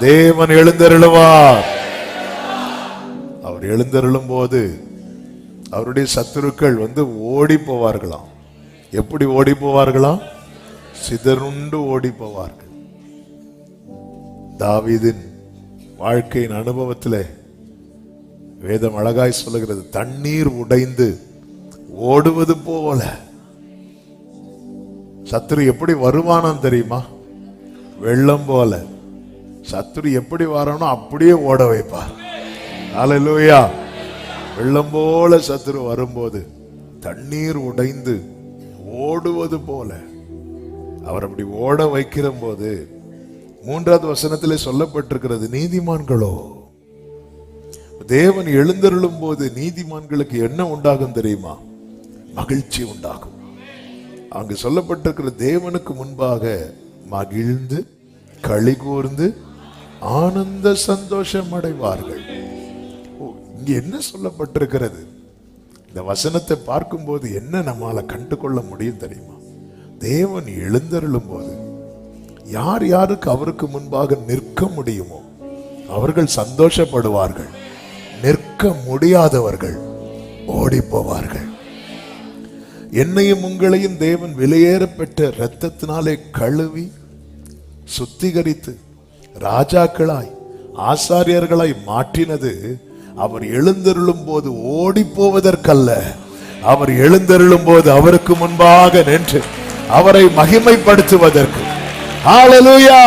தேவன் எழுந்தருளுவார். அவர் எழுந்தருளும் போது அவருடைய சத்துருக்கள் ஓடி போவார்களாம். எப்படி ஓடி போவார்களாம்? சிதறுண்டு ஓடி போவார்கள். தாவீதின் வாழ்க்கையின் அனுபவத்திலே வேதம் அழகாய் சொல்லுகிறது, தண்ணீர் உடைந்து ஓடுவது போல. சத்துரு எப்படி வருவானாம் தெரியுமா? வெள்ளம் போல. சத்துரு எப்படி வரானோ அப்படியே ஓட வைப்பார். ஹல்லேலூயா. வெள்ளம் போல சத்துரு வரும்போது தண்ணீர் உடைந்து ஓடுவது போல அவர் அப்படி ஓட வைக்கிற போது 3வது வசனத்திலே சொல்லப்பட்டிருக்கிறது, நீதிமான்களோ, தேவன் எழுந்தருளும் போது நீதிமான்களுக்கு என்ன உண்டாகும் தெரியுமா? மகிழ்ச்சி உண்டாகும். அங்கு சொல்லப்பட்டிருக்கிற தேவனுக்கு முன்பாக மகிழ்ந்து களி கூர்ந்து ஆனந்த சந்தோஷம் அடைவார்கள். இங்க என்ன சொல்லப்பட்டிருக்கிறது? இந்த வசனத்தை பார்க்கும்போது என்ன நம்மால கண்டு கொள்ள முடியும் தெரியுமா? தேவன் எழுந்தருளும் போது யார் யாருக்கு அவருக்கு முன்பாக நிற்க முடியுமோ அவர்கள் சந்தோஷப்படுவார்கள். நிற்க முடியாதவர்கள் ஓடி போவார்கள். என்னையும் உங்களையும் தேவன் விலையேறப்பட்ட இரத்தத்தினாலே கழுவி சுத்திகரித்து ராஜாக்களாய் ஆசாரியர்களாய் மாற்றினது அவர் எழுந்தருளும் போது ஓடி போவதற்கல்ல, அவர் எழுந்தருளும் போது அவருக்கு முன்பாக நின்று அவரை மகிமைப்படுத்துவதற்கு. ஹல்லேலூயா.